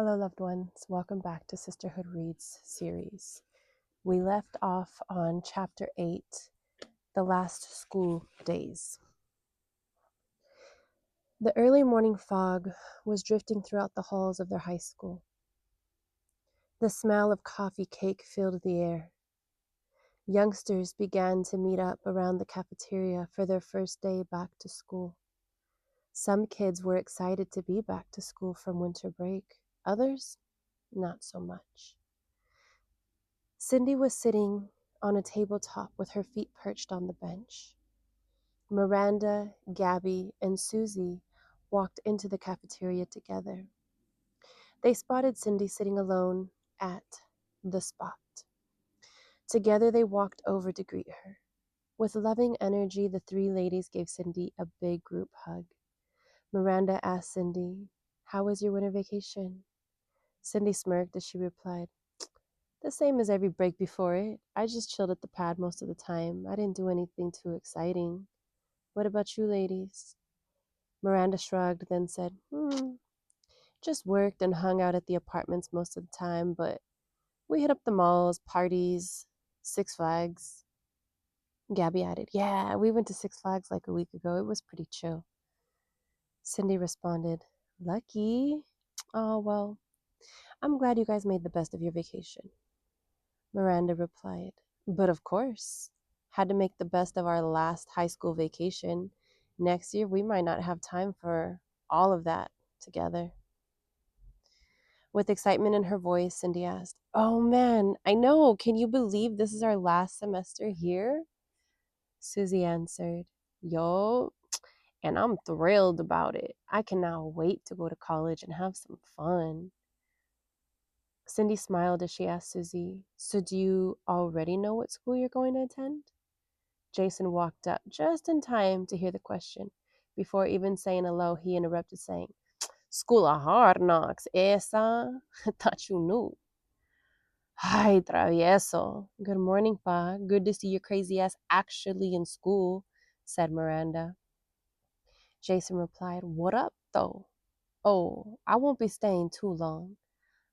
Hello, loved ones. Welcome back to Sisterhood Reads series. We left off on chapter 8, The Last School Days. The early morning fog was drifting throughout the halls of their high school. The smell of coffee cake filled the air. Youngsters began to meet up around the cafeteria for their first day back to school. Some kids were excited to be back to school from winter break. Others, not so much. Cindy was sitting on a tabletop with her feet perched on the bench. Miranda, Gabby, and Susie walked into the cafeteria together. They spotted Cindy sitting alone at the spot. Together they walked over to greet her. With loving energy, the three ladies gave Cindy a big group hug. Miranda asked Cindy, "How was your winter vacation?" Cindy smirked as she replied, "The same as every break before it. I just chilled at the pad most of the time. I didn't do anything too exciting. What about you ladies?" Miranda shrugged, then said, just worked and hung out at the apartments most of the time, but we hit up the malls, parties, Six Flags." Gabby added, "Yeah, we went to Six Flags like a week ago. It was pretty chill." Cindy responded, "Lucky. Oh, well, I'm glad you guys made the best of your vacation." Miranda replied, "But of course, had to make the best of our last high school vacation. Next year, we might not have time for all of that together." With excitement in her voice, Cindy asked, "Oh man, I know. Can you believe this is our last semester here?" Susie answered, "Yo, and I'm thrilled about it. I cannot wait to go to college and have some fun." Cindy smiled as she asked Susie, "So do you already know what school you're going to attend?" Jason walked up just in time to hear the question. Before even saying hello, he interrupted saying, "School of Hard Knocks, esa? Thought you knew." "Ay, travieso. Good morning, Pa. Good to see your crazy ass actually in school," said Miranda. Jason replied, "What up, though? Oh, I won't be staying too long.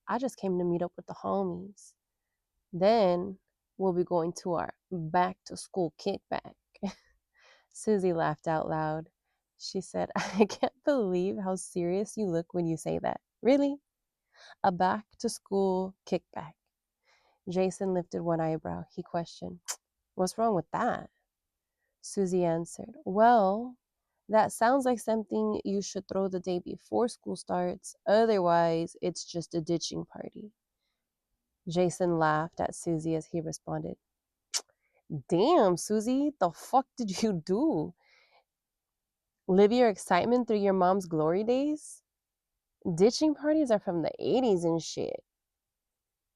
I just came to meet up with the homies. Then we'll be going to our back to school kickback." Susie laughed out loud. She said, "I can't believe how serious you look when you say that. Really? A back to school kickback?" Jason lifted one eyebrow. He questioned, "What's wrong with that?" Susie answered, "Well, that sounds like something you should throw the day before school starts. Otherwise, it's just a ditching party." Jason laughed at Susie as he responded, "Damn, Susie, the fuck did you do? Live your excitement through your mom's glory days? Ditching parties are from the 80s and shit."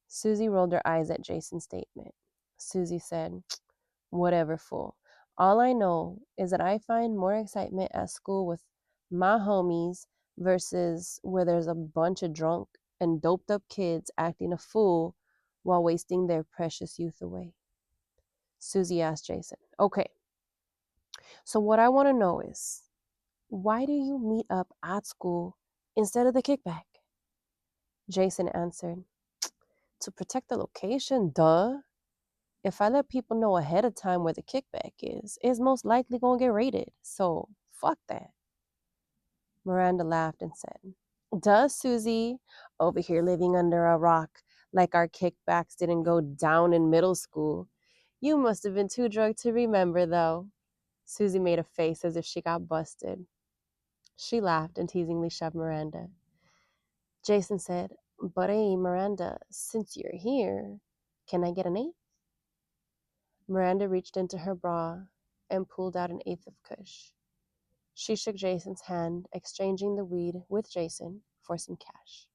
Susie rolled her eyes at Jason's statement. Susie said, "Whatever, fool. All I know is that I find more excitement at school with my homies versus where there's a bunch of drunk and doped up kids acting a fool while wasting their precious youth away." Susie asked Jason, "Okay, so what I want to know is, why do you meet up at school instead of the kickback?" Jason answered, "To protect the location, duh. If I let people know ahead of time where the kickback is, it's most likely going to get raided. So, fuck that." Miranda laughed and said, "Duh, Susie, over here living under a rock like our kickbacks didn't go down in middle school. You must have been too drunk to remember, though." Susie made a face as if she got busted. She laughed and teasingly shoved Miranda. Jason said, "But hey, Miranda, since you're here, can I get an eighth?" Miranda reached into her bra and pulled out an eighth of Kush. She shook Jason's hand, exchanging the weed with Jason for some cash.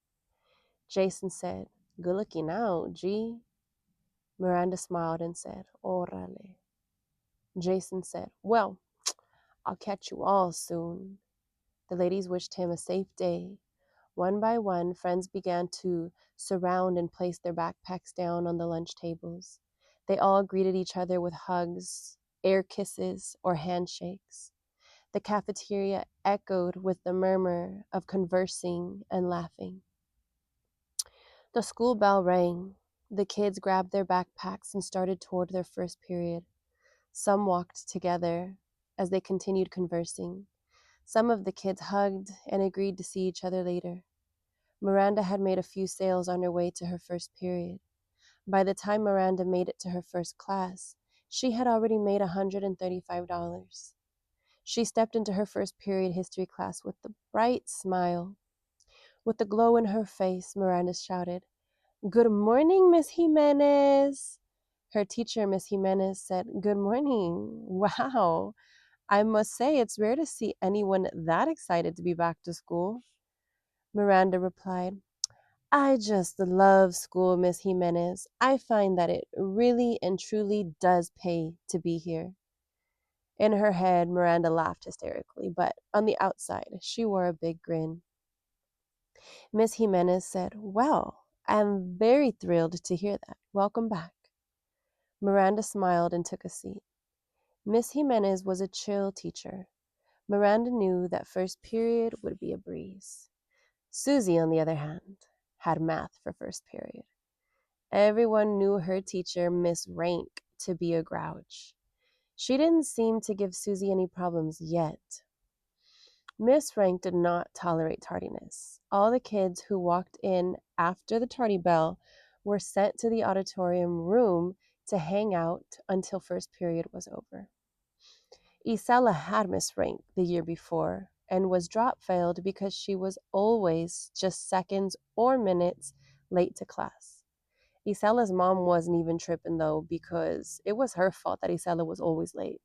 Jason said, "Good looking out, G." Miranda smiled and said, "Órale." Jason said, "Well, I'll catch you all soon." The ladies wished him a safe day. One by one, friends began to surround and place their backpacks down on the lunch tables. They all greeted each other with hugs, air kisses, or handshakes. The cafeteria echoed with the murmur of conversing and laughing. The school bell rang. The kids grabbed their backpacks and started toward their first period. Some walked together as they continued conversing. Some of the kids hugged and agreed to see each other later. Miranda had made a few sales on her way to her first period. By the time Miranda made it to her first class, she had already made $135. She stepped into her first period history class with a bright smile. With the glow in her face, Miranda shouted, "Good morning, Miss Jimenez." Her teacher, Miss Jimenez, said, "Good morning. Wow, I must say it's rare to see anyone that excited to be back to school." Miranda replied, "I just love school, Miss Jimenez. I find that it really and truly does pay to be here." In her head, Miranda laughed hysterically, but on the outside, she wore a big grin. Miss Jimenez said, "Well, I'm very thrilled to hear that. Welcome back." Miranda smiled and took a seat. Miss Jimenez was a chill teacher. Miranda knew that first period would be a breeze. Susie, on the other hand, had math for first period. Everyone knew her teacher, Miss Rank, to be a grouch. She didn't seem to give Susie any problems yet. Miss Rank did not tolerate tardiness. All the kids who walked in after the tardy bell were sent to the auditorium room to hang out until first period was over. Isela had Miss Rank the year before and was drop failed because she was always just seconds or minutes late to class. Isela's mom wasn't even tripping though because it was her fault that Isela was always late.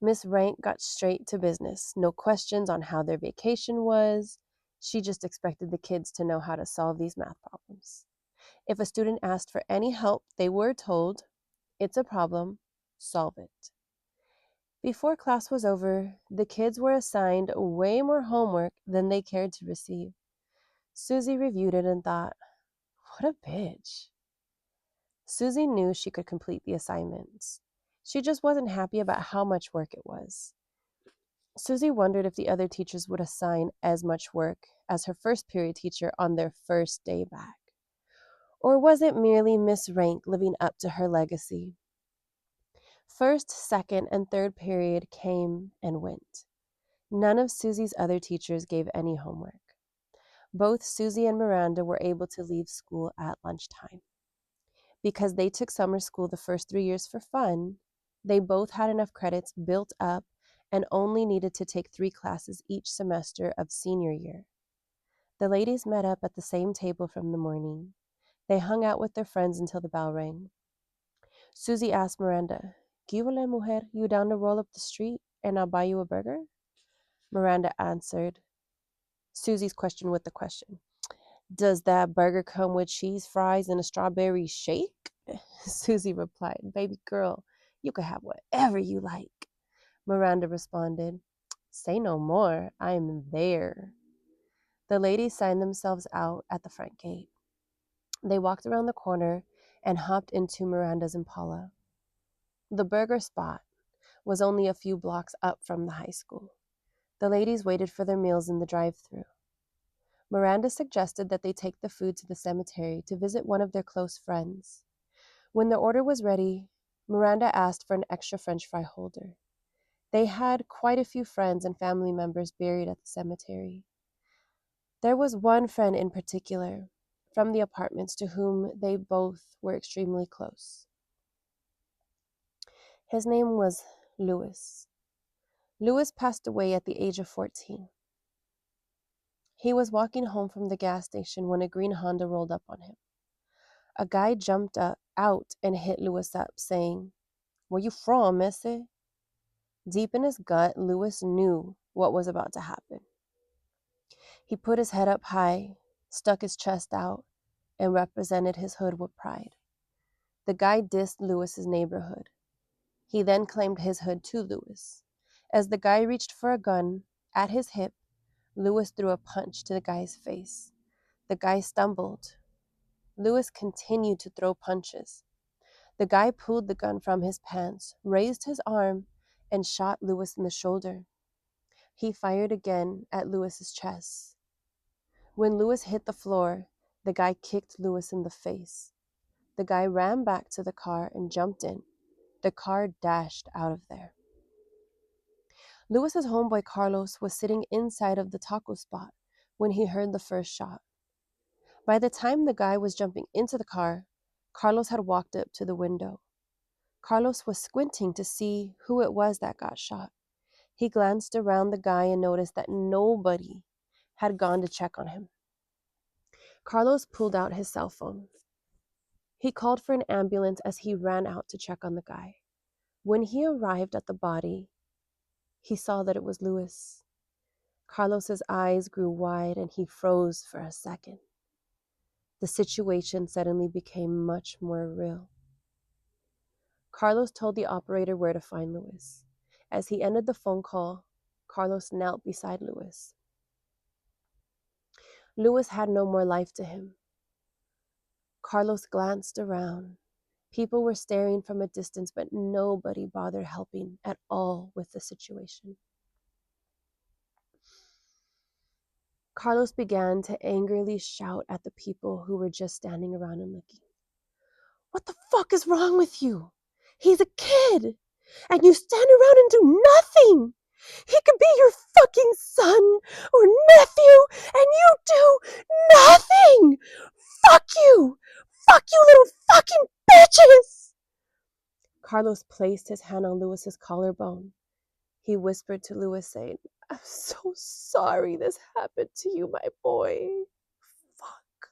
Miss Rank got straight to business. No questions on how their vacation was. She just expected the kids to know how to solve these math problems. If a student asked for any help, they were told, "It's a problem, solve it." Before class was over, the kids were assigned way more homework than they cared to receive. Susie reviewed it and thought, "What a bitch." Susie knew she could complete the assignments. She just wasn't happy about how much work it was. Susie wondered if the other teachers would assign as much work as her first period teacher on their first day back. Or was it merely Miss Rank living up to her legacy? First, second, and third period came and went. None of Susie's other teachers gave any homework. Both Susie and Miranda were able to leave school at lunchtime. Because they took summer school the first 3 years for fun, they both had enough credits built up and only needed to take 3 classes each semester of senior year. The ladies met up at the same table from the morning. They hung out with their friends until the bell rang. Susie asked Miranda, "¿Qué huele, mujer? You down to roll up the street and I'll buy you a burger?" Miranda answered Susie's question with the question, "Does that burger come with cheese fries and a strawberry shake?" Susie replied, "Baby girl, you can have whatever you like." Miranda responded, "Say no more, I'm there." The ladies signed themselves out at the front gate. They walked around the corner and hopped into Miranda's Impala. The burger spot was only a few blocks up from the high school. The ladies waited for their meals in the drive-thru. Miranda suggested that they take the food to the cemetery to visit one of their close friends. When the order was ready, Miranda asked for an extra French fry holder. They had quite a few friends and family members buried at the cemetery. There was one friend in particular from the apartments to whom they both were extremely close. His name was Louis. Louis passed away at the age of 14. He was walking home from the gas station when a green Honda rolled up on him. A guy jumped out and hit Louis up, saying, "Where you from, missy?" Deep in his gut, Louis knew what was about to happen. He put his head up high, stuck his chest out, and represented his hood with pride. The guy dissed Louis's neighborhood. He then claimed his hood to Louis. As the guy reached for a gun at his hip, Louis threw a punch to the guy's face. The guy stumbled. Louis continued to throw punches. The guy pulled the gun from his pants, raised his arm, and shot Louis in the shoulder. He fired again at Louis's chest. When Louis hit the floor, The guy kicked Lewis in the face. The guy ran back to the car and jumped in. The car dashed out of there. Lewis's homeboy Carlos was sitting inside of the taco spot when he heard the first shot. By the time the guy was jumping into the car, Carlos had walked up to the window. Carlos was squinting to see who it was that got shot. He glanced around the guy and noticed that nobody had gone to check on him. Carlos pulled out his cell phone. He called for an ambulance as he ran out to check on the guy. When he arrived at the body, he saw that it was Lewis. Carlos's eyes grew wide and he froze for a second. The situation suddenly became much more real. Carlos told the operator where to find Lewis. As he ended the phone call, Carlos knelt beside Lewis. Lewis had no more life to him. Carlos glanced around. People were staring from a distance, but nobody bothered helping at all with the situation. Carlos began to angrily shout at the people who were just standing around and looking. What the fuck is wrong with you? He's a kid, and you stand around and do nothing. He could be your fucking son or nephew, and you do nothing. Fuck you. Fuck you, little fucking bitches. Carlos placed his hand on Lewis's collarbone. He whispered to Lewis, saying, I'm so sorry this happened to you, my boy. Fuck,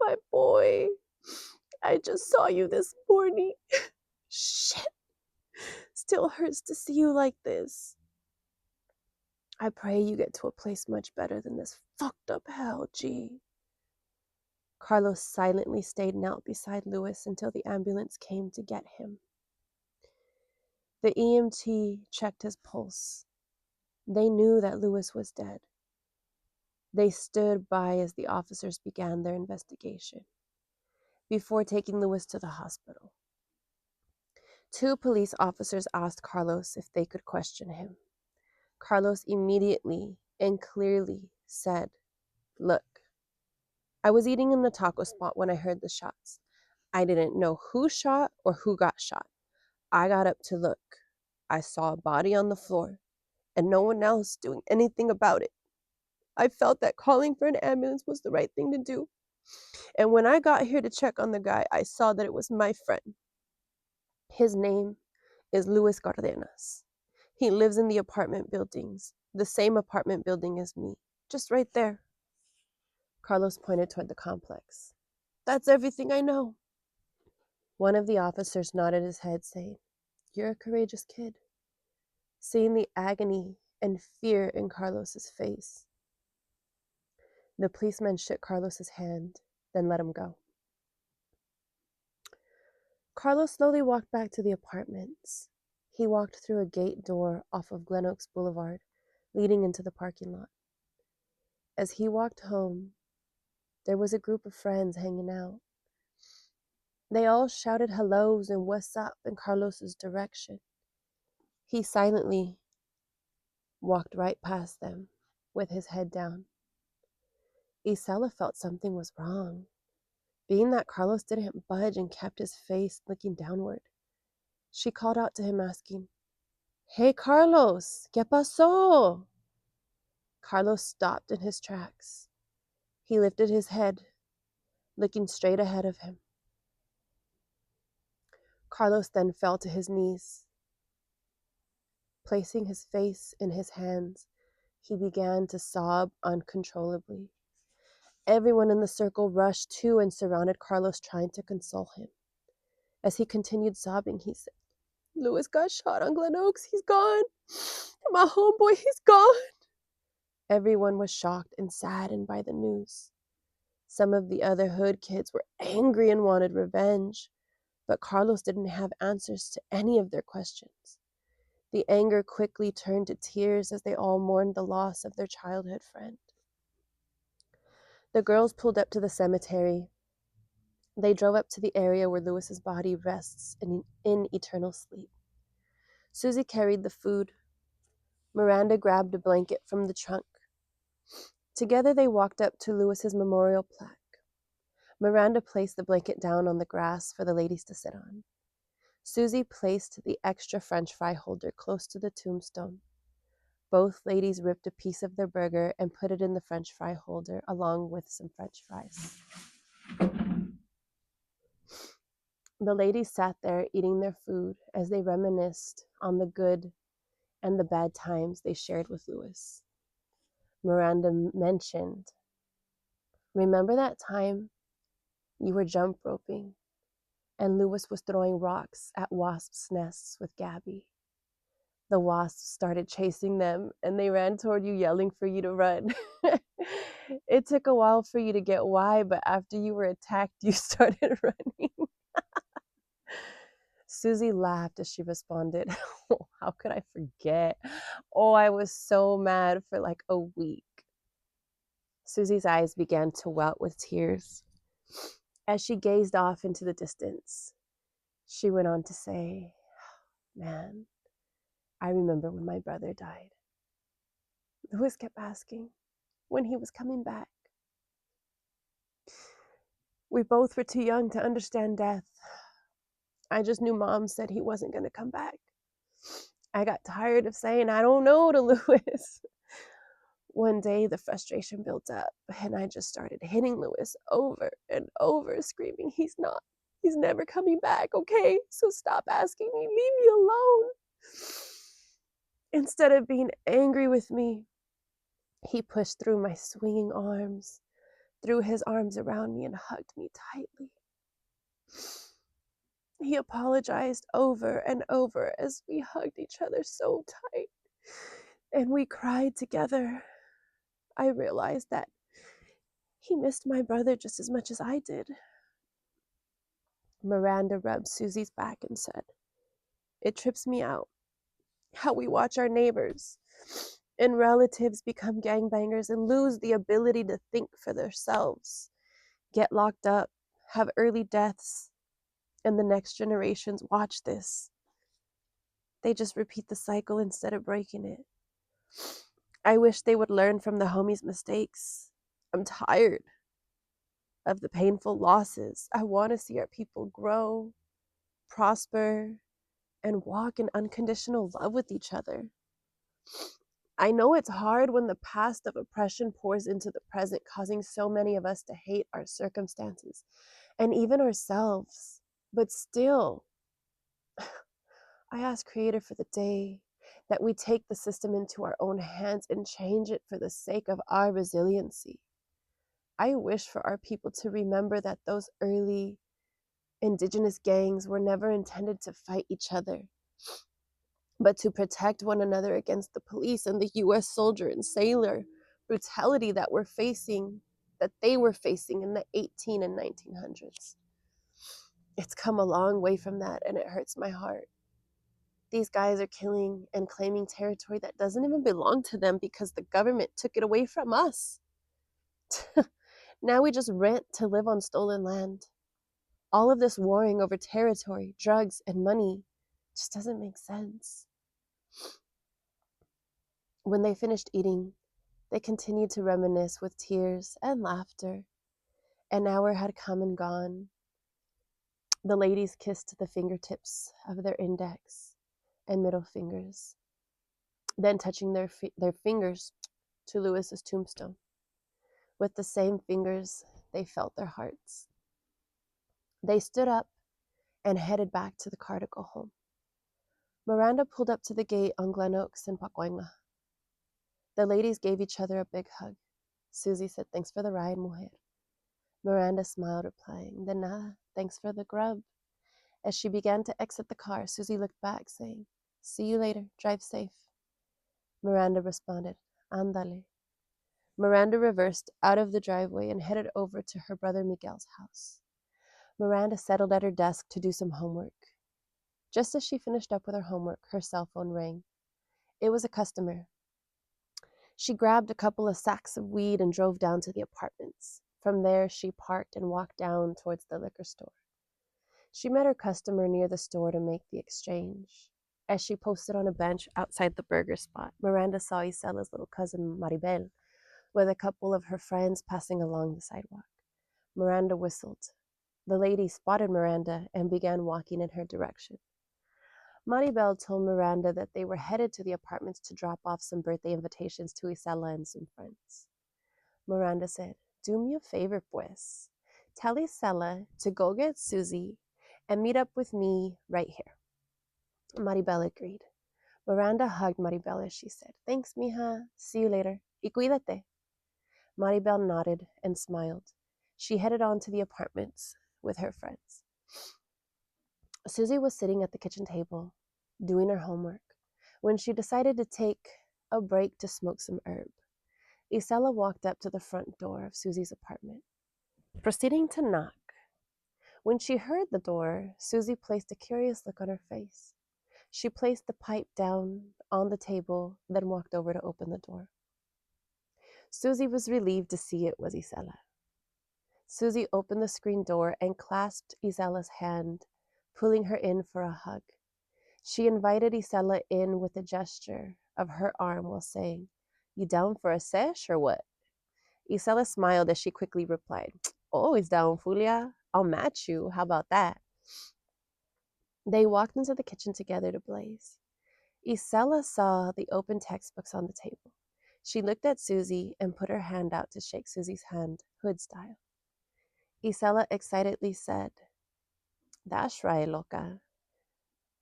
my boy. I just saw you this morning. Shit. Still hurts to see you like this. I pray you get to a place much better than this fucked up hell, G. Carlos silently stayed knelt beside Lewis until the ambulance came to get him. The EMT checked his pulse. They knew that Lewis was dead. They stood by as the officers began their investigation before taking Lewis to the hospital. 2 police officers asked Carlos if they could question him. Carlos immediately and clearly said, Look, I was eating in the taco spot when I heard the shots. I didn't know who shot or who got shot. I got up to look. I saw a body on the floor and no one else doing anything about it. I felt that calling for an ambulance was the right thing to do. And when I got here to check on the guy, I saw that it was my friend. His name is Luis Cardenas. He lives in the apartment buildings, the same apartment building as me, just right there. Carlos pointed toward the complex. That's everything I know. One of the officers nodded his head, saying, You're a courageous kid. Seeing the agony and fear in Carlos's face, the policeman shook Carlos's hand, then let him go. Carlos slowly walked back to the apartments. He walked through a gate door off of Glen Oaks Boulevard, leading into the parking lot. As he walked home, there was a group of friends hanging out. They all shouted hellos and what's up in Carlos's direction. He silently walked right past them with his head down. Isela felt something was wrong, being that Carlos didn't budge and kept his face looking downward. She called out to him asking, Hey Carlos, ¿qué pasó? Carlos stopped in his tracks. He lifted his head, looking straight ahead of him. Carlos then fell to his knees. Placing his face in his hands, he began to sob uncontrollably. Everyone in the circle rushed to and surrounded Carlos, trying to console him. As he continued sobbing, he said, Lewis got shot on Glen Oaks. He's gone. My homeboy, he's gone. Everyone was shocked and saddened by the news. Some of the other hood kids were angry and wanted revenge, but Carlos didn't have answers to any of their questions. The anger quickly turned to tears as they all mourned the loss of their childhood friend. The girls pulled up to the cemetery. They drove up to the area where Lewis's body rests in eternal sleep. Susie carried the food. Miranda grabbed a blanket from the trunk. Together they walked up to Lewis's memorial plaque. Miranda placed the blanket down on the grass for the ladies to sit on. Susie placed the extra French fry holder close to the tombstone. Both ladies ripped a piece of their burger and put it in the French fry holder along with some French fries. The ladies sat there eating their food as they reminisced on the good and the bad times they shared with Louis. Miranda mentioned, "Remember that time you were jump roping and Louis was throwing rocks at wasps' nests with Gabby? The wasps started chasing them and they ran toward you yelling for you to run. It took a while for you to get why, but after you were attacked, you started running." Susie laughed as she responded, "Oh, how could I forget? Oh, I was so mad for like a week." Susie's eyes began to welt with tears. As she gazed off into the distance, she went on to say, "Man, I remember when my brother died. Louis kept asking when he was coming back. We both were too young to understand death. I just knew Mom said he wasn't going to come back. I got tired of saying, 'I don't know,' to Louis. One day, the frustration built up, and I just started hitting Louis over and over, screaming, 'He's never coming back, okay? So stop asking me, leave me alone.' Instead of being angry with me, he pushed through my swinging arms, threw his arms around me, and hugged me tightly. He apologized over and over as we hugged each other so tight, and we cried together. I realized that he missed my brother just as much as I did." Miranda rubbed Susie's back and said, "It trips me out how we watch our neighbors and relatives become gangbangers and lose the ability to think for themselves, get locked up, have early deaths, and the next generations watch this. They just repeat the cycle instead of breaking it. I wish they would learn from the homies' mistakes. I'm tired of the painful losses. I want to see our people grow, prosper, and walk in unconditional love with each other. I know it's hard when the past of oppression pours into the present, causing so many of us to hate our circumstances and even ourselves. But still, I ask Creator for the day that we take the system into our own hands and change it for the sake of our resiliency. I wish for our people to remember that those early indigenous gangs were never intended to fight each other, but to protect one another against the police and the US soldier and sailor brutality that they were facing in the 18 and 1900s. It's come a long way from that, and it hurts my heart. These guys are killing and claiming territory that doesn't even belong to them because the government took it away from us. Now we just rent to live on stolen land. All of this warring over territory, drugs, and money just doesn't make sense." When they finished eating, they continued to reminisce with tears and laughter. An hour had come and gone. The ladies kissed the fingertips of their index and middle fingers, then touching their fingers to Louis's tombstone. With the same fingers, they felt their hearts. They stood up and headed back to the car to go home. Miranda pulled up to the gate on Glen Oaks in Pacoima. The ladies gave each other a big hug. Susie said, "Thanks for the ride, mujer." Miranda smiled, replying, "De nada, thanks for the grub." As she began to exit the car, Susie looked back, saying, "See you later, drive safe." Miranda responded, "Ándale." Miranda reversed out of the driveway and headed over to her brother Miguel's house. Miranda settled at her desk to do some homework. Just as she finished up with her homework, her cell phone rang. It was a customer. She grabbed a couple of sacks of weed and drove down to the apartments. From there, she parked and walked down towards the liquor store. She met her customer near the store to make the exchange. As she posted on a bench outside the burger spot, Miranda saw Isela's little cousin Maribel with a couple of her friends passing along the sidewalk. Miranda whistled. The lady spotted Miranda and began walking in her direction. Maribel told Miranda that they were headed to the apartments to drop off some birthday invitations to Isela and some friends. Miranda said, "Do me a favor, pues. Tell Isela to go get Susie and meet up with me right here." Maribel agreed. Miranda hugged Maribel as she said, "Thanks, mija. See you later. Y cuídate." Maribel nodded and smiled. She headed on to the apartments with her friends. Susie was sitting at the kitchen table, doing her homework, when she decided to take a break to smoke some herb. Isela walked up to the front door of Susie's apartment, proceeding to knock. When she heard the door, Susie placed a curious look on her face. She placed the pipe down on the table, then walked over to open the door. Susie was relieved to see it was Isela. Susie opened the screen door and clasped Isela's hand, pulling her in for a hug. She invited Isela in with a gesture of her arm while saying, "You down for a sesh or what?" Isela smiled as she quickly replied, "Always down, Fulia. I'll match you. How about that?" They walked into the kitchen together to blaze. Isela saw the open textbooks on the table. She looked at Susie and put her hand out to shake Susie's hand, hood style. Isela excitedly said, "That's right, loca.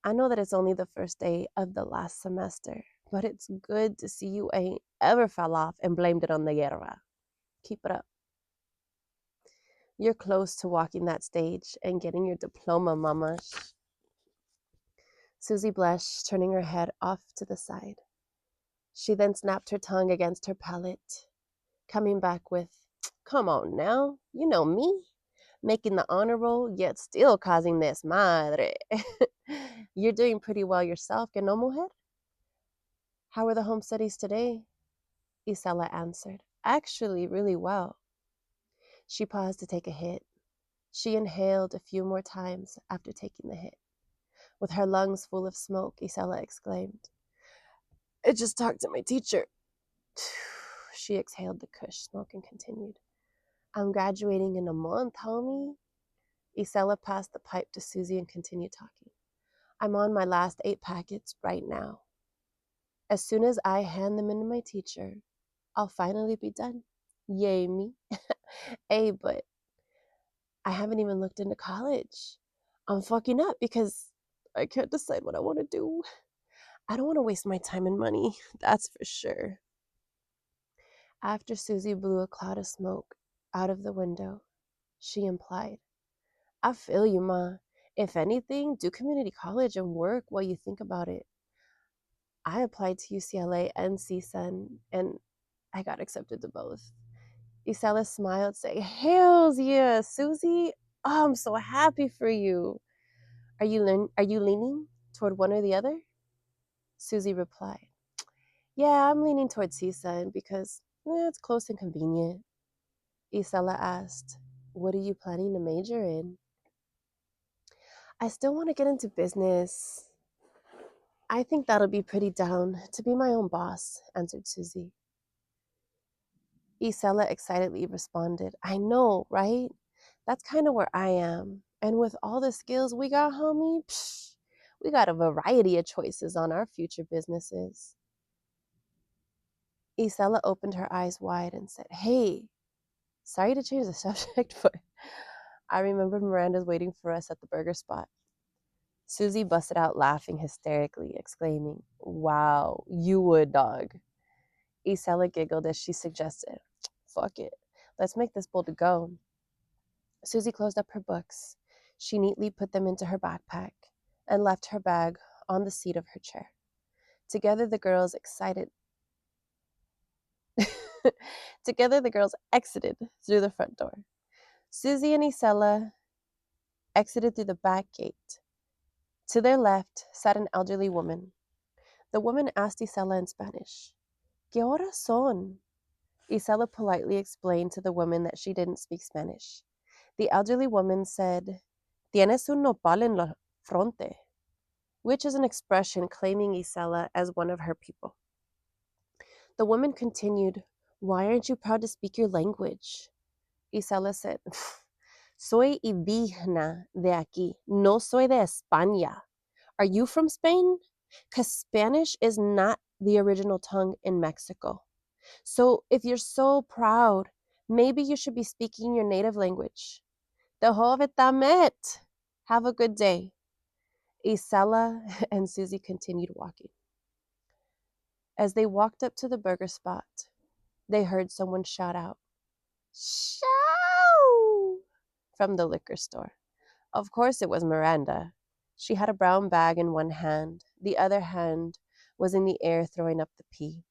I know that it's only the first day of the last semester, but it's good to see you ain't ever fell off and blamed it on the guerra. Keep it up. You're close to walking that stage and getting your diploma, mamash." Susie blushed, turning her head off to the side. She then snapped her tongue against her palate, coming back with, "Come on now, you know me. Making the honor roll, yet still causing this madre." "You're doing pretty well yourself, que no, mujer?" "How were the home studies today?" Isela answered, "Actually, really well." She paused to take a hit. She inhaled a few more times after taking the hit. With her lungs full of smoke, Isela exclaimed, "I just talked to my teacher." She exhaled the kush smoke and continued, "I'm graduating in a month, homie." Isela passed the pipe to Susie and continued talking. "I'm on my last 8 packets right now. As soon as I hand them in to my teacher, I'll finally be done. Yay me." "Hey, but I haven't even looked into college. I'm fucking up because I can't decide what I want to do. I don't want to waste my time and money, that's for sure." After Susie blew a cloud of smoke out of the window, she implied, "I feel you, ma. If anything, do community college and work while you think about it. I applied to UCLA and CSUN, and I got accepted to both." Isela smiled, saying, "Hells yeah, Susie. Oh, I'm so happy for you. Are you leaning toward one or the other?" Susie replied, "Yeah, I'm leaning toward CSUN because it's close and convenient." Isela asked, "What are you planning to major in?" "I still want to get into business. I think that'll be pretty down to be my own boss," answered Susie. Isela excitedly responded, "I know, right? That's kind of where I am. And with all the skills we got, homie, we got a variety of choices on our future businesses." Isela opened her eyes wide and said, "Hey, sorry to change the subject, but I remember Miranda's waiting for us at the burger spot." Susie busted out laughing hysterically, exclaiming, "Wow, you would, dog." Isela giggled as she suggested, "Fuck it. Let's make this bold to go." Susie closed up her books. She neatly put them into her backpack and left her bag on the seat of her chair. Together the girls excited Together the girls exited through the front door. Susie and Isela exited through the back gate. To their left sat an elderly woman. The woman asked Isela in Spanish, "¿Qué horas son?" Isela politely explained to the woman that she didn't speak Spanish. The elderly woman said, "Tienes un nopal en la fronte," which is an expression claiming Isela as one of her people. The woman continued, "Why aren't you proud to speak your language?" Isela said, Soy indígena de aquí. No soy de España. Are you from Spain? Because Spanish is not the original tongue in Mexico. So if you're so proud, maybe you should be speaking your native language. Met. Have a good day. Isela and Susie continued walking. As they walked up to the burger spot, they heard someone shout out, "Shoo!" from the liquor store. Of course, it was Miranda. She had a brown bag in one hand, the other hand was in the air throwing up the pee.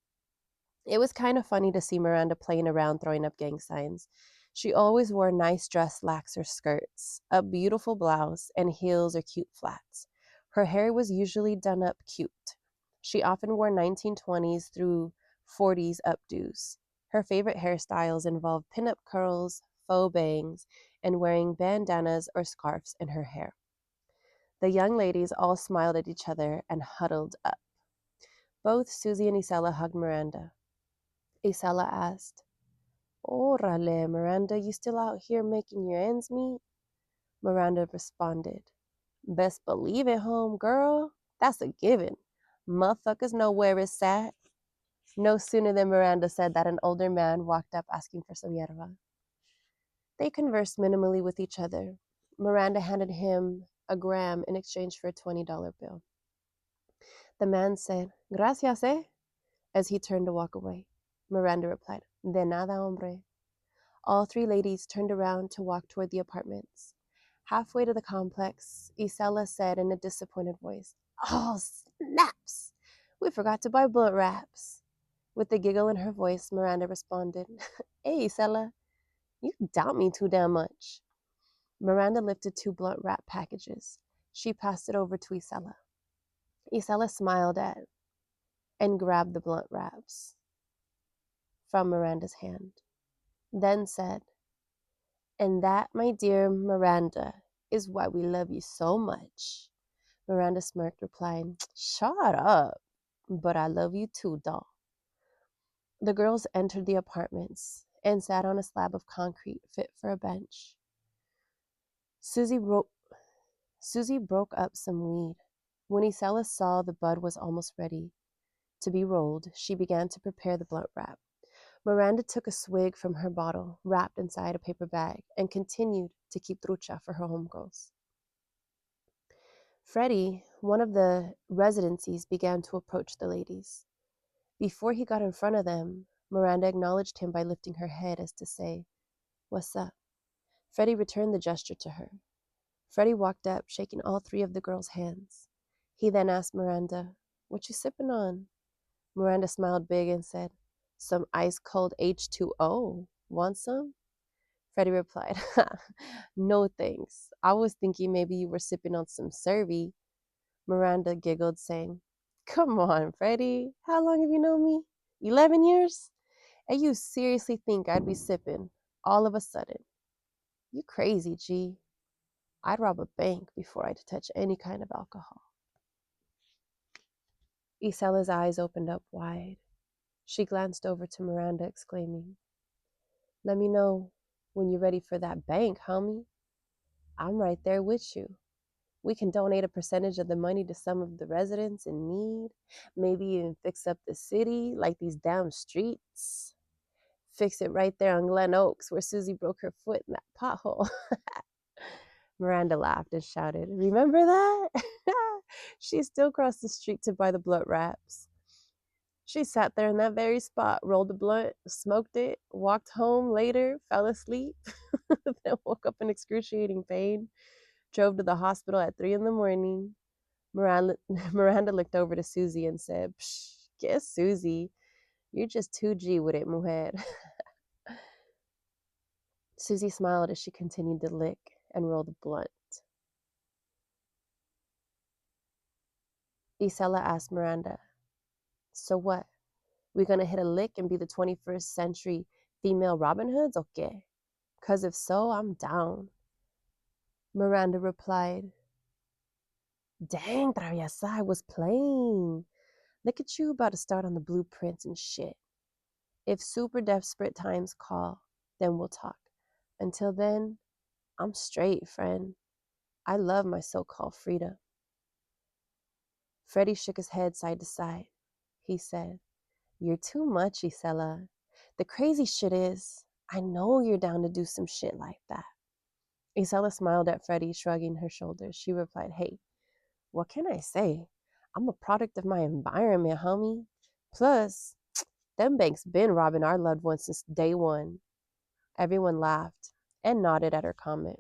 It was kind of funny to see Miranda playing around throwing up gang signs. She always wore nice dress slacks or skirts, a beautiful blouse, and heels or cute flats. Her hair was usually done up cute. She often wore 1920s through 40s updos. Her favorite hairstyles involved pin-up curls, faux bangs, and wearing bandanas or scarves in her hair. The young ladies all smiled at each other and huddled up. Both Susie and Isela hugged Miranda. Isela asked, "Órale, Miranda, you still out here making your ends meet?" Miranda responded, "Best believe it, home girl. That's a given. Motherfuckers know where it's at." No sooner than Miranda said that an older man walked up asking for some yerba. They conversed minimally with each other. Miranda handed him a gram in exchange for a $20 bill. The man said, "Gracias, eh?" as he turned to walk away. Miranda replied, "De nada, hombre." All three ladies turned around to walk toward the apartments. Halfway to the complex, Isela said in a disappointed voice, "Oh, snaps! We forgot to buy bullet wraps." With a giggle in her voice, Miranda responded, "Hey, Isela, you doubt me too damn much." Miranda lifted two blunt wrap packages. She passed it over to Isela. Isela smiled at and grabbed the blunt wraps from Miranda's hand, then said, "And that, my dear Miranda, is why we love you so much." Miranda smirked, replying, "Shut up, but I love you too, doll." The girls entered the apartments and sat on a slab of concrete fit for a bench. Susie, Susie broke up some weed. When Isela saw the bud was almost ready to be rolled, she began to prepare the blunt wrap. Miranda took a swig from her bottle, wrapped inside a paper bag, and continued to keep trucha for her homegirls. Freddie, one of the residencies, began to approach the ladies. Before he got in front of them, Miranda acknowledged him by lifting her head as to say, "What's up?" Freddie returned the gesture to her. Freddie walked up, shaking all three of the girls' hands. He then asked Miranda, "What you sipping on?" Miranda smiled big and said, "Some ice cold H2O. Want some?" Freddie replied, "No thanks. I was thinking maybe you were sipping on some Cervy." Miranda giggled, saying, "Come on, Freddie. How long have you known me? 11 years? And you seriously think I'd be sipping all of a sudden? You crazy, G. I'd rob a bank before I'd touch any kind of alcohol." Isela's eyes opened up wide. She glanced over to Miranda, exclaiming, "Let me know when you're ready for that bank, homie. I'm right there with you. We can donate a percentage of the money to some of the residents in need. Maybe even fix up the city, like these damn streets. Fix it right there on Glen Oaks where Susie broke her foot in that pothole." Miranda laughed and shouted, "Remember that?" She still crossed the street to buy the blunt wraps. She sat there in that very spot, rolled the blunt, smoked it, walked home later, fell asleep, then woke up in excruciating pain, drove to the hospital at 3 in the morning. Miranda, Miranda looked over to Susie and said, "Psh, guess Susie, you're just 2G with it, mujer." Susie smiled as she continued to lick and roll the blunt. Isela asked Miranda, "So what? We gonna hit a lick and be the 21st century female Robin Hoods, okay? 'Cause if so, I'm down." Miranda replied, "Dang, Traviesa, I was playing. Look at you about to start on the blueprints and shit. If super desperate times call, then we'll talk. Until then, I'm straight, friend. I love my so called freedom. Freddie shook his head side to side. He said, "You're too much, Isela. The crazy shit is, I know you're down to do some shit like that." Isela smiled at Freddie, shrugging her shoulders. She replied, "Hey, what can I say? I'm a product of my environment, homie. Plus, them banks been robbing our loved ones since day one." Everyone laughed and nodded at her comment.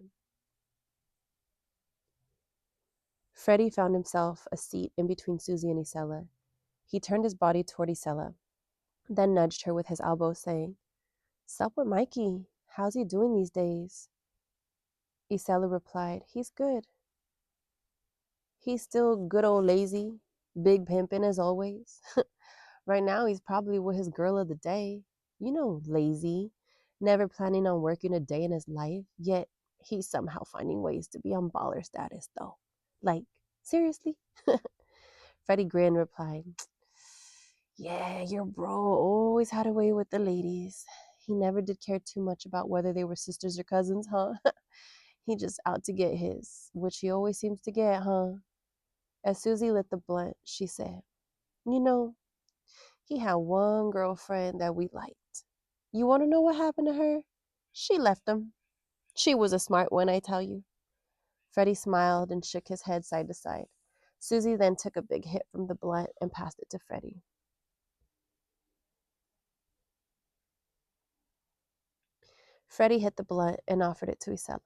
Freddie found himself a seat in between Susie and Isela. He turned his body toward Isela, then nudged her with his elbow, saying, "Sup with Mikey? How's he doing these days?" Isela replied, "He's good. He's still good old lazy, big pimpin' as always. Right now, he's probably with his girl of the day. You know, lazy, never planning on working a day in his life, yet he's somehow finding ways to be on baller status, though. Like, seriously?" Freddie grinned, replied, "Yeah, your bro always had a way with the ladies. He never did care too much about whether they were sisters or cousins, huh? He just out to get his, which he always seems to get, huh?" As Susie lit the blunt, she said, "You know, he had one girlfriend that we liked. You want to know what happened to her? She left him. She was a smart one, I tell you." Freddie smiled and shook his head side to side. Susie then took a big hit from the blunt and passed it to Freddie. Freddie hit the blunt and offered it to Isela.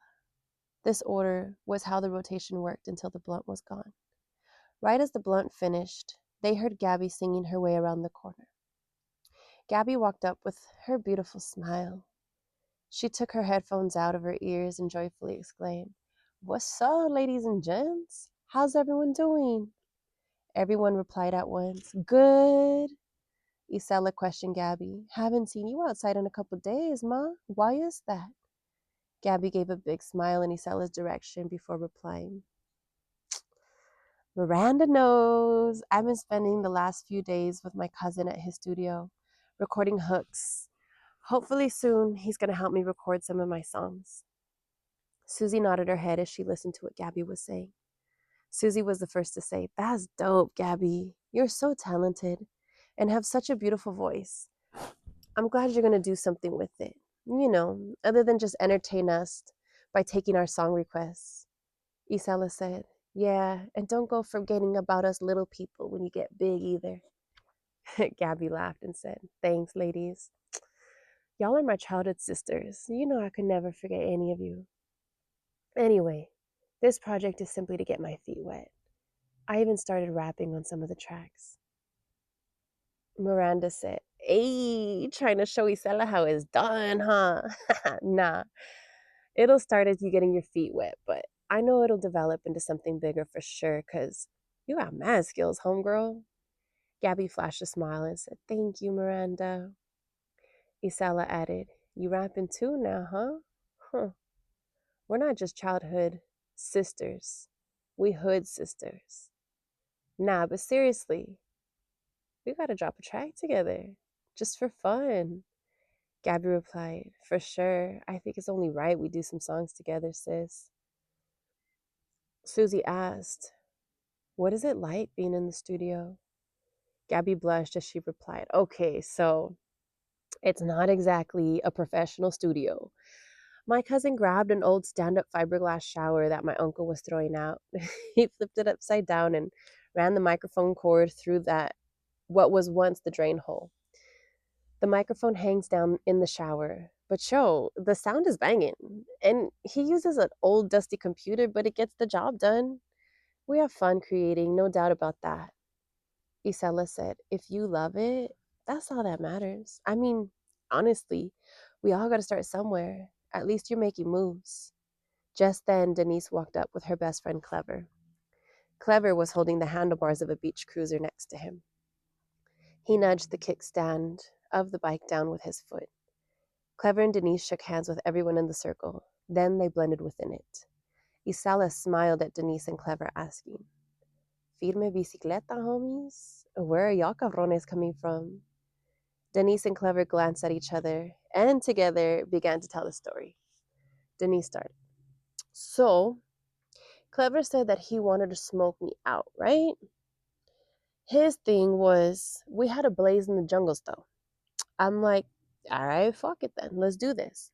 This order was how the rotation worked until the blunt was gone. Right as the blunt finished, they heard Gabby singing her way around the corner. Gabby walked up with her beautiful smile. She took her headphones out of her ears and joyfully exclaimed, "What's up, ladies and gents? How's everyone doing?" Everyone replied at once, "Good." Isela questioned Gabby, "Haven't seen you outside in a couple days, ma. Why is that?" Gabby gave a big smile in Isela's direction before replying, "Miranda knows. I've been spending the last few days with my cousin at his studio, recording hooks. Hopefully soon he's going to help me record some of my songs." Susie nodded her head as she listened to what Gabby was saying. Susie was the first to say, "That's dope, Gabby. You're so talented and have such a beautiful voice. I'm glad you're going to do something with it, other than just entertain us by taking our song requests." Isela said, "Yeah, and don't go forgetting about us little people when you get big either." Gabby laughed and said, "Thanks, ladies. Y'all are my childhood sisters. You know I could never forget any of you. Anyway, this project is simply to get my feet wet. I even started rapping on some of the tracks." Miranda said, "Hey, trying to show Isela how it's done, huh?" "Nah, it'll start as you getting your feet wet, but I know it'll develop into something bigger for sure, because you got mad skills, homegirl." Gabby flashed a smile and said, "Thank you, Miranda." Isela added, "You rapping too now, huh? Huh. We're not just childhood sisters. We hood sisters. Nah, but seriously, we gotta drop a track together. Just for fun." Gabby replied, "For sure. I think it's only right we do some songs together, sis." Susie asked, "What is it like being in the studio?" Gabby blushed as she replied, "Okay, so it's not exactly a professional studio. My cousin grabbed an old stand up fiberglass shower that my uncle was throwing out. He flipped it upside down and ran the microphone cord through what was once the drain hole. The microphone hangs down in the shower, but yo, the sound is banging. And he uses an old dusty computer, but it gets the job done. We have fun creating, no doubt about that." Isela said, "If you love it, that's all that matters. I mean, honestly, we all got to start somewhere. At least you're making moves." Just then, Denise walked up with her best friend, Clever. Clever was holding the handlebars of a beach cruiser next to him. He nudged the kickstand of the bike down with his foot. Clever and Denise shook hands with everyone in the circle. Then they blended within it. Isela smiled at Denise and Clever, asking, "Firme bicicleta, homies? Where are y'all cabrones coming from?" Denise and Clever glanced at each other and together began to tell the story. Denise started. So, Clever said that he wanted to smoke me out, right? His thing was we had a blaze in the jungles though. I'm like, all right, fuck it then. Let's do this.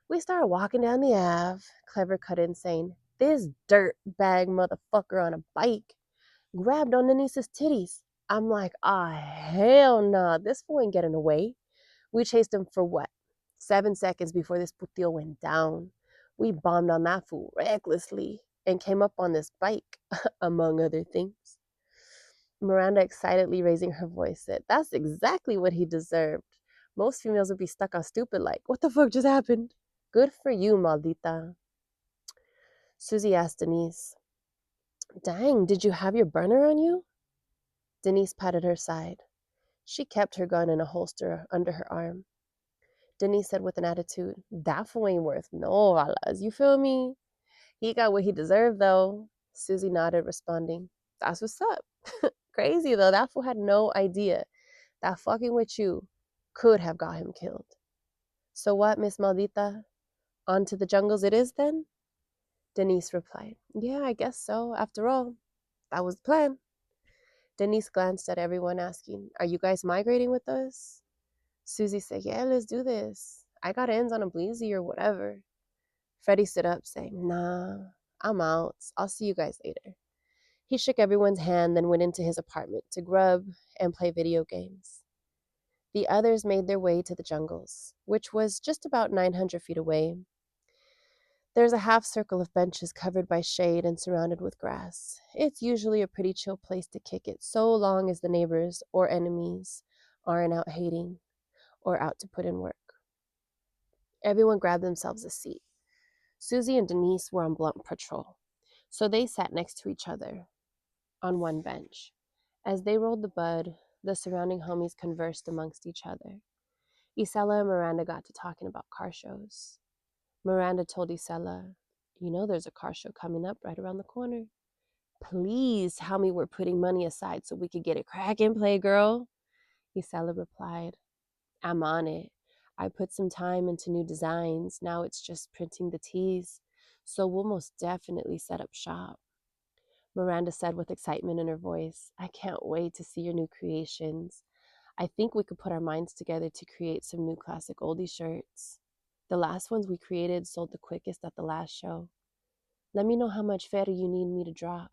We started walking down the Ave. Clever cut in saying, this dirt bag motherfucker on a bike grabbed on Denise's titties. I'm like, ah, hell nah. This fool ain't getting away. We chased him for what? 7 seconds before this putil went down. We bombed on that fool recklessly and came up on this bike, among other things. Miranda, excitedly raising her voice, said, that's exactly what he deserved. Most females would be stuck on stupid like, what the fuck just happened? Good for you, maldita. Susie asked Denise, dang, did you have your burner on you? Denise patted her side. She kept her gun in a holster under her arm. Denise said with an attitude, that fool ain't worth no balas, you feel me? He got what he deserved, though. Susie nodded, responding, that's what's up. Crazy, though, that fool had no idea that fucking with you could have got him killed. So what, Miss Maldita? On to the jungles it is, then? Denise replied, yeah, I guess so. After all, that was the plan. Denise glanced at everyone, asking, are you guys migrating with us? Susie said, yeah, let's do this. I got ends on a bleezy or whatever. Freddie stood up, saying, nah, I'm out. I'll see you guys later. He shook everyone's hand, then went into his apartment to grub and play video games. The others made their way to the jungles, which was just about 900 feet away. There's a half circle of benches covered by shade and surrounded with grass. It's usually a pretty chill place to kick it, so long as the neighbors or enemies aren't out hating or out to put in work. Everyone grabbed themselves a seat. Susie and Denise were on blunt patrol, so they sat next to each other on one bench. As they rolled the bud, the surrounding homies conversed amongst each other. Isela and Miranda got to talking about car shows. Miranda told Isela, you know there's a car show coming up right around the corner. Please tell me we're putting money aside so we could get a crackin' playgirl. Isela replied, I'm on it. I put some time into new designs. Now it's just printing the tees. So we'll most definitely set up shop. Miranda said with excitement in her voice, I can't wait to see your new creations. I think we could put our minds together to create some new classic oldie shirts. The last ones we created sold the quickest at the last show. Let me know how much feta you need me to drop.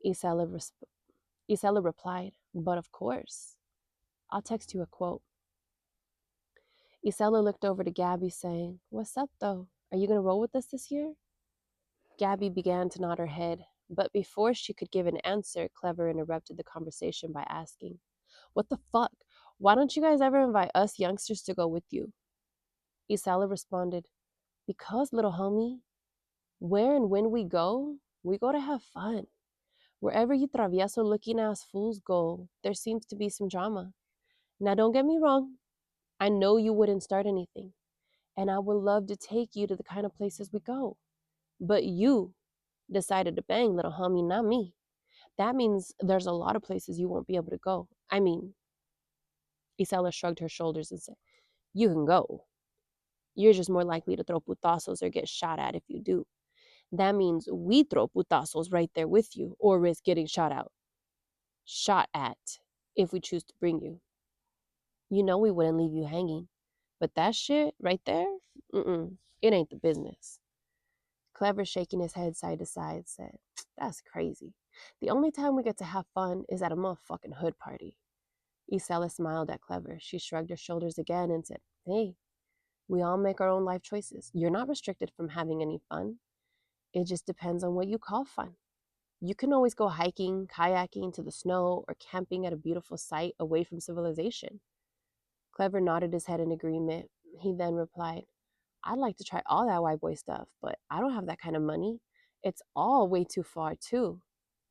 Isela, Isela replied, but of course. I'll text you a quote. Isela looked over to Gabby, saying, what's up, though? Are you going to roll with us this year? Gabby began to nod her head, but before she could give an answer, Clever interrupted the conversation by asking, what the fuck? Why don't you guys ever invite us youngsters to go with you? Isela responded, because, little homie, where and when we go to have fun. Wherever you travieso looking ass fools go, there seems to be some drama. Now, don't get me wrong. I know you wouldn't start anything, and I would love to take you to the kind of places we go. But you decided to bang, little homie, not me. That means there's a lot of places you won't be able to go. I mean, Isela shrugged her shoulders and said, you can go. You're just more likely to throw putazos or get shot at if you do. That means we throw putazos right there with you or risk getting shot at if we choose to bring you. You know we wouldn't leave you hanging. But that shit right there, it ain't the business. Clever, shaking his head side to side, said, that's crazy. The only time we get to have fun is at a motherfucking hood party. Isela smiled at Clever. She shrugged her shoulders again and said, hey, we all make our own life choices. You're not restricted from having any fun. It just depends on what you call fun. You can always go hiking, kayaking to the snow, or camping at a beautiful site away from civilization. Clever nodded his head in agreement. He then replied, I'd like to try all that white boy stuff, but I don't have that kind of money. It's all way too far, too.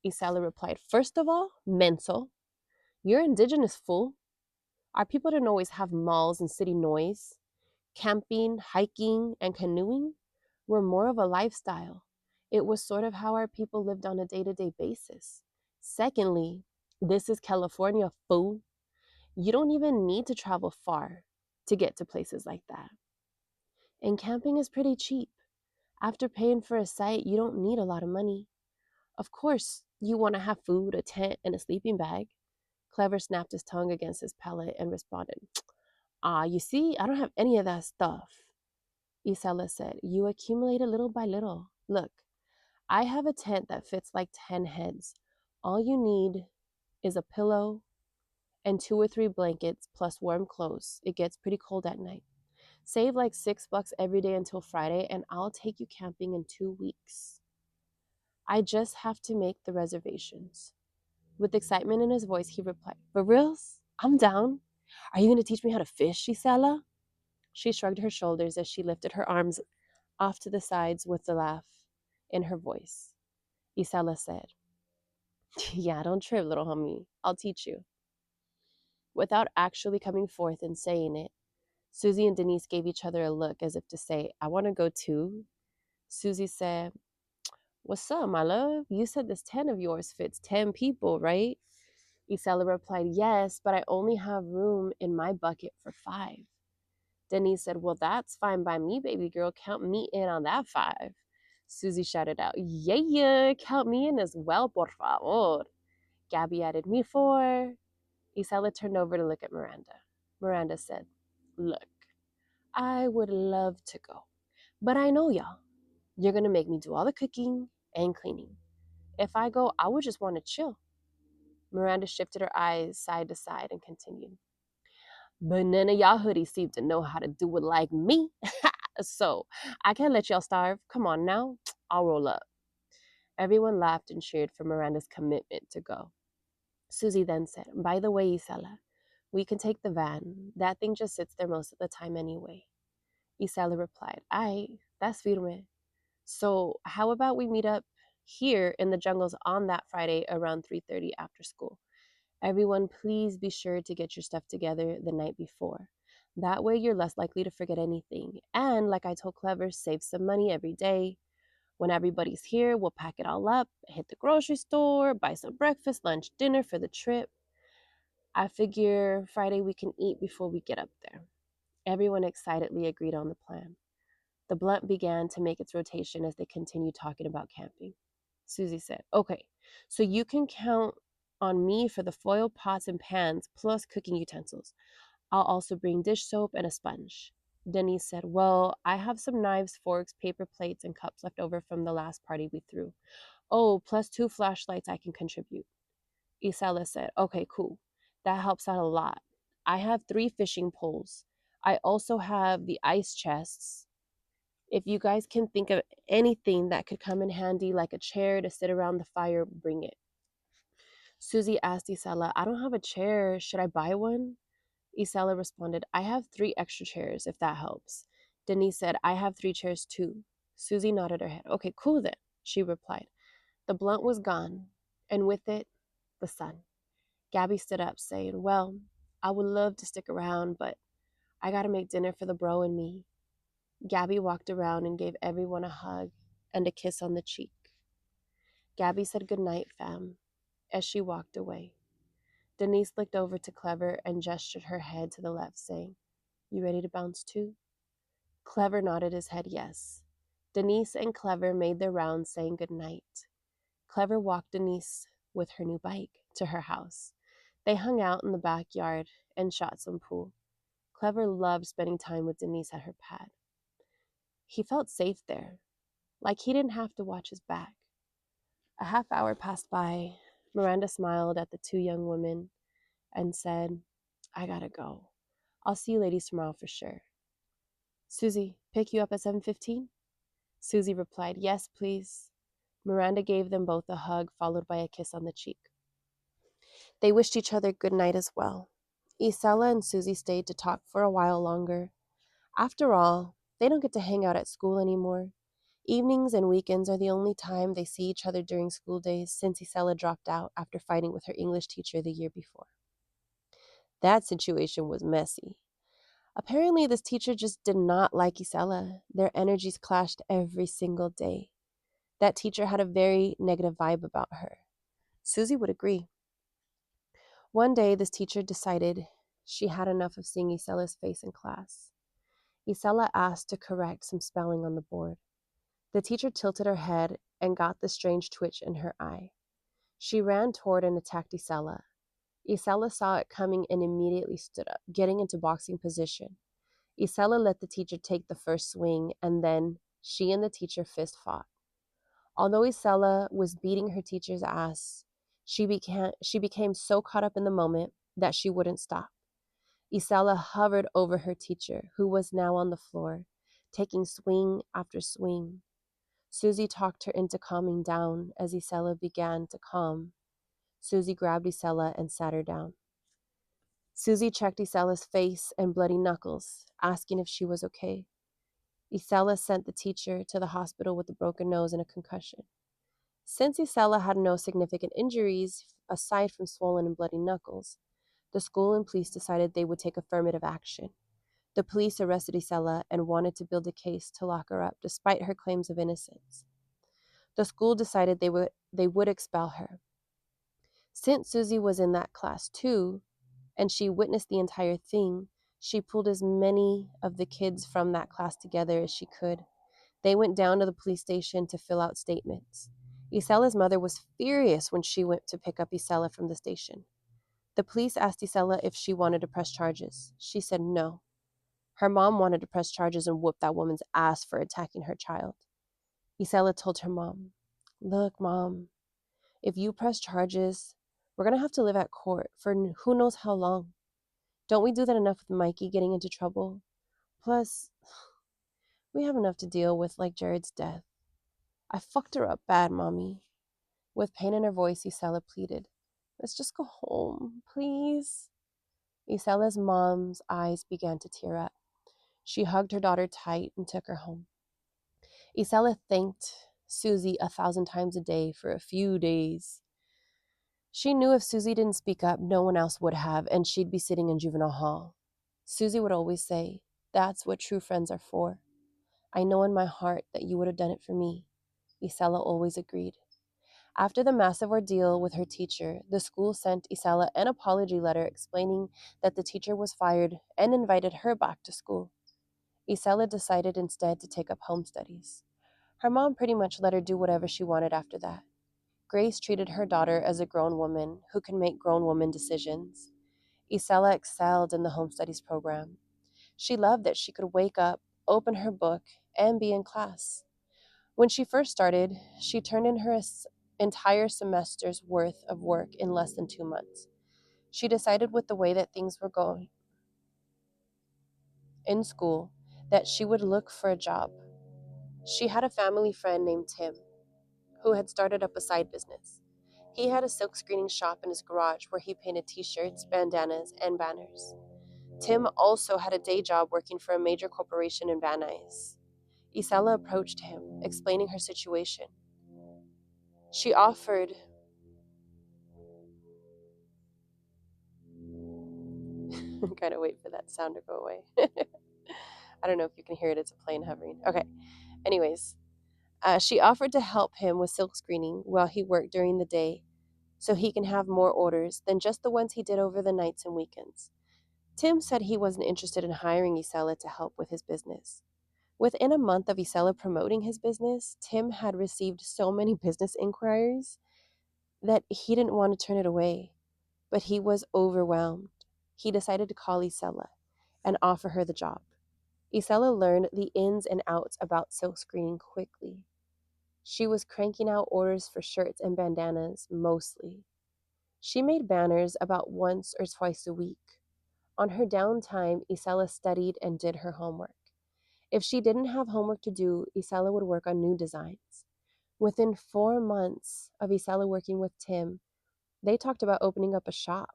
Isela replied, first of all, mental. You're indigenous, fool. Our people didn't always have malls and city noise. Camping, hiking, and canoeing were more of a lifestyle. It was sort of how our people lived on a day-to-day basis. Secondly, this is California, fool. You don't even need to travel far to get to places like that. And camping is pretty cheap. After paying for a site, you don't need a lot of money. Of course, you want to have food, a tent, and a sleeping bag. Clever snapped his tongue against his palate and responded, Ah, you see, I don't have any of that stuff. Isela said, You accumulate it little by little. Look, I have a tent that fits like 10 heads. All you need is a pillow and 2 or 3 blankets plus warm clothes. It gets pretty cold at night. Save like $6 every day until Friday, and I'll take you camping in 2 weeks. I just have to make the reservations. With excitement in his voice, he replied, For reals? I'm down. Are you going to teach me how to fish, Isela? She shrugged her shoulders as she lifted her arms off to the sides with a laugh in her voice. Isela said, Yeah, don't trip, little homie. I'll teach you. Without actually coming forth and saying it, Susie and Denise gave each other a look as if to say, I want to go too. Susie said, What's up, my love? You said this tent of yours fits 10 people, right? Isela replied, Yes, but I only have room in my bucket for 5. Denise said, Well, that's fine by me, baby girl. Count me in on that 5. Susie shouted out, Yeah, count me in as well, por favor. Gabby added, Me 4. Isela turned over to look at Miranda. Miranda said, Look, I would love to go, but I know y'all. You're going to make me do all the cooking and cleaning. If I go, I would just want to chill. Miranda shifted her eyes side to side and continued. But none of y'all hoodies seem to know how to do it like me. So I can't let y'all starve. Come on now. I'll roll up. Everyone laughed and cheered for Miranda's commitment to go. Susie then said, By the way, Isela, we can take the van. That thing just sits there most of the time anyway. Isela replied, Ay, that's firme. So how about we meet up here in the jungles on that Friday around 3:30 after school? Everyone, please be sure to get your stuff together the night before. That way you're less likely to forget anything. And like I told Clever, save some money every day. When everybody's here, we'll pack it all up, hit the grocery store, buy some breakfast, lunch, dinner for the trip. I figure Friday we can eat before we get up there. Everyone excitedly agreed on the plan. The blunt began to make its rotation as they continued talking about camping. Susie said, Okay, so you can count on me for the foil pots and pans plus cooking utensils. I'll also bring dish soap and a sponge. Denise said, Well, I have some knives, forks, paper plates, and cups left over from the last party we threw. Oh, plus 2 flashlights I can contribute. Isela said, Okay, cool. That helps out a lot. I have 3 fishing poles. I also have the ice chests. If you guys can think of anything that could come in handy, like a chair to sit around the fire, bring it. Susie asked Isela, I don't have a chair. Should I buy one? Isela responded, I have 3 extra chairs, if that helps. Denise said, I have 3 chairs too. Susie nodded her head. Okay, cool then, she replied. The blunt was gone, and with it, the sun. Gabby stood up, saying, Well, I would love to stick around, but I gotta make dinner for the bro and me. Gabby walked around and gave everyone a hug and a kiss on the cheek. Gabby said goodnight, fam, as she walked away. Denise looked over to Clever and gestured her head to the left, saying, You ready to bounce too? Clever nodded his head yes. Denise and Clever made their rounds saying goodnight. Clever walked Denise with her new bike to her house. They hung out in the backyard and shot some pool. Clever loved spending time with Denise at her pad. He felt safe there, like he didn't have to watch his back. A half hour passed by. Miranda smiled at the 2 young women and said, I gotta go. I'll see you ladies tomorrow for sure. Susie, pick you up at 7:15? Susie replied, Yes, please. Miranda gave them both a hug, followed by a kiss on the cheek. They wished each other good night as well. Isela and Susie stayed to talk for a while longer. After all, they don't get to hang out at school anymore. Evenings and weekends are the only time they see each other during school days since Isela dropped out after fighting with her English teacher the year before. That situation was messy. Apparently, this teacher just did not like Isela. Their energies clashed every single day. That teacher had a very negative vibe about her. Susie would agree. One day, this teacher decided she had enough of seeing Isela's face in class. Isela asked to correct some spelling on the board. The teacher tilted her head and got the strange twitch in her eye. She ran toward and attacked Isela. Isela saw it coming and immediately stood up, getting into boxing position. Isela let the teacher take the first swing, and then she and the teacher fist fought. Although Isela was beating her teacher's ass, she became so caught up in the moment that she wouldn't stop. Isela hovered over her teacher, who was now on the floor, taking swing after swing. Susie talked her into calming down as Isela began to calm. Susie grabbed Isela and sat her down. Susie checked Isela's face and bloody knuckles, asking if she was okay. Isela sent the teacher to the hospital with a broken nose and a concussion. Since Isela had no significant injuries aside from swollen and bloody knuckles, the school and police decided they would take affirmative action. The police arrested Isela and wanted to build a case to lock her up despite her claims of innocence. The school decided they would expel her. Since Susie was in that class too, and she witnessed the entire thing, she pulled as many of the kids from that class together as she could. They went down to the police station to fill out statements. Isela's mother was furious when she went to pick up Isela from the station. The police asked Isela if she wanted to press charges. She said no. Her mom wanted to press charges and whoop that woman's ass for attacking her child. Isela told her mom, "Look, Mom, if you press charges, we're going to have to live at court for who knows how long. Don't we do that enough with Mikey getting into trouble? Plus, we have enough to deal with, like Jared's death. I fucked her up bad, Mommy." With pain in her voice, Isela pleaded, "Let's just go home, please." Isela's mom's eyes began to tear up. She hugged her daughter tight and took her home. Isela thanked Susie 1,000 times a day for a few days. She knew if Susie didn't speak up, no one else would have, and she'd be sitting in juvenile hall. Susie would always say, "That's what true friends are for. I know in my heart that you would have done it for me." Isela always agreed. After the massive ordeal with her teacher, the school sent Isela an apology letter explaining that the teacher was fired and invited her back to school. Isela decided instead to take up home studies. Her mom pretty much let her do whatever she wanted after that. Grace treated her daughter as a grown woman who can make grown woman decisions. Isela excelled in the home studies program. She loved that she could wake up, open her book, and be in class. When she first started, she turned in her entire semester's worth of work in less than 2 months. She decided with the way that things were going in school that she would look for a job. She had a family friend named Tim who had started up a side business. He had a silk screening shop in his garage where he painted t-shirts, bandanas, and banners. Tim also had a day job working for a major corporation in Van Nuys. Isela approached him, explaining her situation. She offered gotta wait for that sound to go away. I don't know if you can hear it, it's a plane hovering. Okay, anyways, she offered to help him with silk screening while he worked during the day so he can have more orders than just the ones he did over the nights and weekends. Tim said he wasn't interested in hiring Isela to help with his business. Within a month of Isela promoting his business, Tim had received so many business inquiries that he didn't want to turn it away, but he was overwhelmed. He decided to call Isela and offer her the job. Isela learned the ins and outs about silk screening quickly. She was cranking out orders for shirts and bandanas mostly. She made banners about once or twice a week. On her downtime, Isela studied and did her homework. If she didn't have homework to do, Isela would work on new designs. Within 4 months of Isela working with Tim, they talked about opening up a shop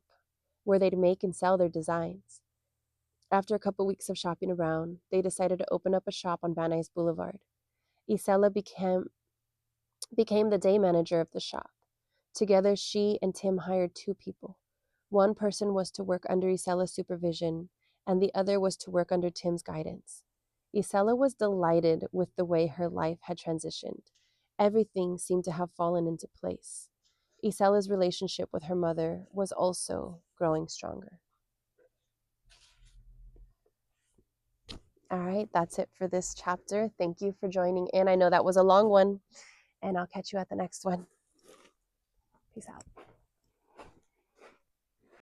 where they'd make and sell their designs. After a couple weeks of shopping around, they decided to open up a shop on Van Nuys Boulevard. Isela became the day manager of the shop. Together, she and Tim hired 2 people. One person was to work under Isela's supervision, and the other was to work under Tim's guidance. Isela was delighted with the way her life had transitioned. Everything seemed to have fallen into place. Isela's relationship with her mother was also growing stronger. All right, that's it for this chapter. Thank you for joining in. I know that was a long one, and I'll catch you at the next one. Peace out.